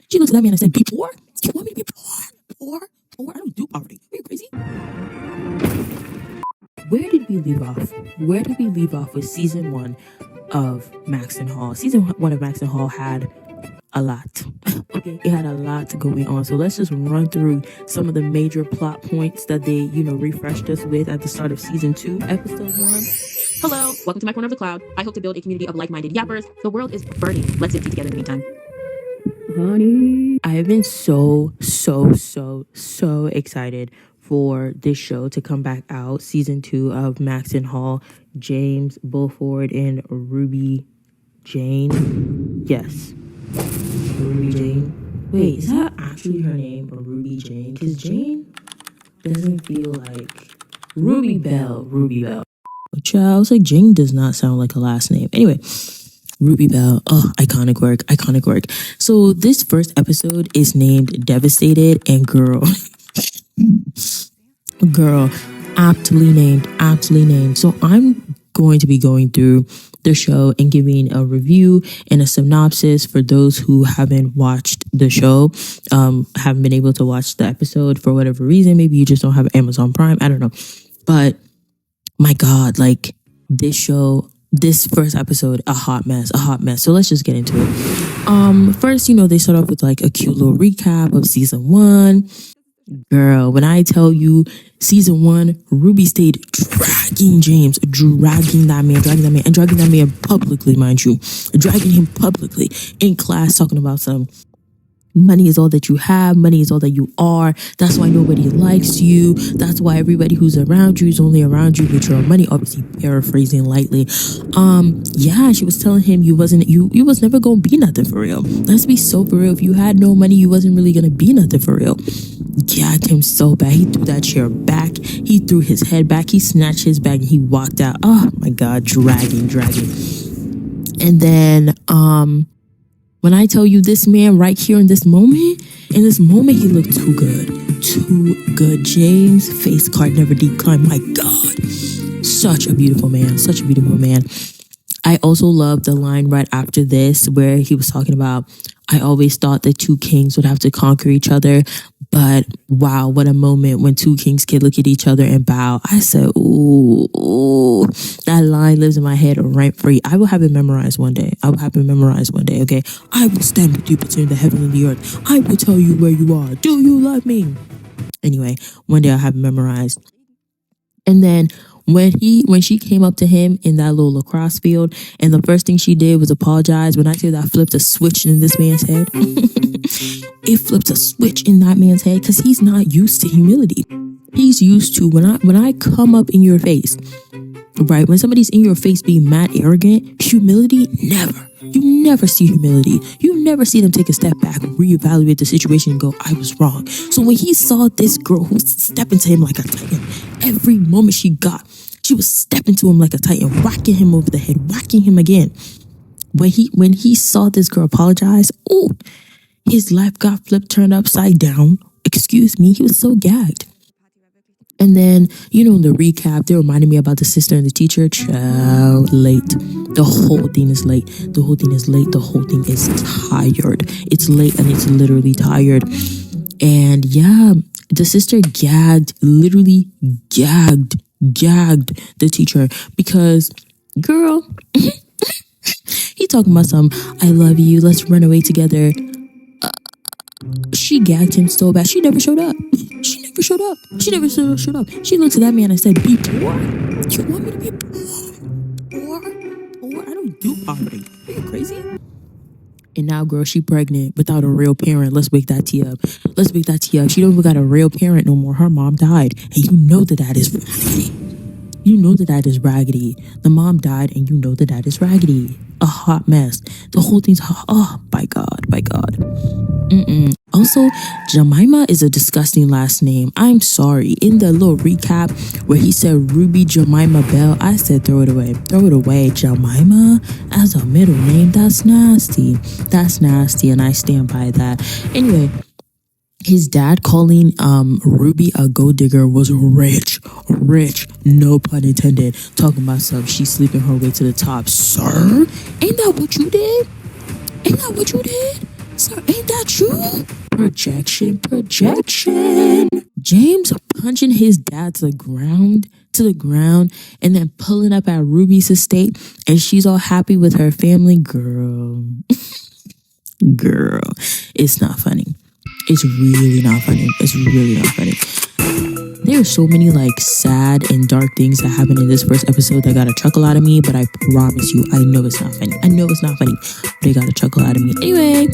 She looked at that man and said, be poor? You want me to be poor? Poor? I don't do poverty. Are you crazy? Where did we leave off? Where did we leave off with season 1 of Maxton Hall? Season 1 of Maxton Hall had a lot. Okay, it had a lot going on. So let's just run through some of the major plot points that they, refreshed us with at the start of season 2, episode 1. Hello, welcome to my corner of the cloud. I hope to build a community of like-minded yappers. The world is burning. Let's sip tea together in the meantime. Honey, I have been so excited for this show to come back out. Season 2 of Maxton Hall. James, Beaufort, and Ruby Jane. Yes. Ruby Jane. Wait, is that actually her name, or Ruby Jane? Because Jane doesn't feel like Ruby Bell. Child, I was like, Jane does not sound like a last name. Anyway, Ruby Bell. Oh, iconic work. So this first episode is named Devastated, and girl, aptly named. So I'm going to be going through the show and giving a review and a synopsis for those who haven't watched the show, haven't been able to watch the episode for whatever reason. Maybe you just don't have Amazon Prime. I don't know. But my God, like this show, this first episode, a hot mess. So let's just get into it. First, they start off with like a cute little recap of season 1. Girl, when I tell you season 1, Ruby stayed dragging James, dragging that man publicly, mind you, dragging him publicly in class, talking about some money is all that you have, money is all that you are. That's why nobody likes you. That's why everybody who's around you is only around you with your money. Obviously, paraphrasing lightly. Yeah, she was telling him you was never gonna be nothing for real. Let's be so for real. If you had no money, you wasn't really gonna be nothing for real. Gagged him so bad. He threw that chair back. He threw his head back. He snatched his bag and he walked out. Oh my God, dragging. And then, when I tell you this man right here in this moment, he looked too good. James' face card never declined. My God, such a beautiful man. I also love the line right after this where he was talking about, I always thought that two kings would have to conquer each other, but wow, what a moment when two kings can look at each other and bow. I said, ooh, that line lives in my head rent free. I will have it memorized one day. Okay? I will stand with you between the heaven and the earth. I will tell you where you are. Do you love me? Anyway, one day I'll have it memorized. And then when she came up to him in that little lacrosse field, and the first thing she did was apologize, when I say that flipped a switch in this man's head, it flips a switch in that man's head because he's not used to humility. He's used to when I come up in your face, right? When somebody's in your face being mad arrogant, humility, never. You never see humility. You never see them take a step back, reevaluate the situation and go, I was wrong. So when he saw this girl who was stepping to him like a titan, every moment she was stepping to him like a titan, whacking him over the head, whacking him again. When he saw this girl apologize, his life got flipped, turned upside down. Excuse me, he was so gagged. And then, in the recap, they reminded me about the sister and the teacher. Child, late. The whole thing is late. The whole thing is tired. It's late and it's literally tired. And yeah, the sister literally gagged the teacher because, girl, he talking about some, I love you, let's run away together. She gagged him so bad. She never showed up. She looked at that man and said, be poor? You want me to be poor? I don't do poverty. Are you crazy? And now, girl, she pregnant without a real parent. Let's wake that tea up. She don't even got a real parent no more. Her mom died. And you know that is raggedy. The mom died and you know that is raggedy. A hot mess. The whole thing's hot. Oh, by God. Also, Jemima is a disgusting last name. I'm sorry. In the little recap where he said Ruby Jemima Bell, I said throw it away. Jemima as a middle name, that's nasty, and I stand by that. Anyway, his dad calling Ruby a gold digger was rich, no pun intended. Talking about some, she's sleeping her way to the top. Sir, ain't that what you did? Sir, ain't that Projection. James punching his dad to the ground, and then pulling up at Ruby's estate, and she's all happy with her family. Girl, it's not funny. It's really not funny. It's really not funny. There are so many like sad and dark things that happen in this first episode that got a chuckle out of me, but I promise you, I know it's not funny. But they got a chuckle out of me. Anyway,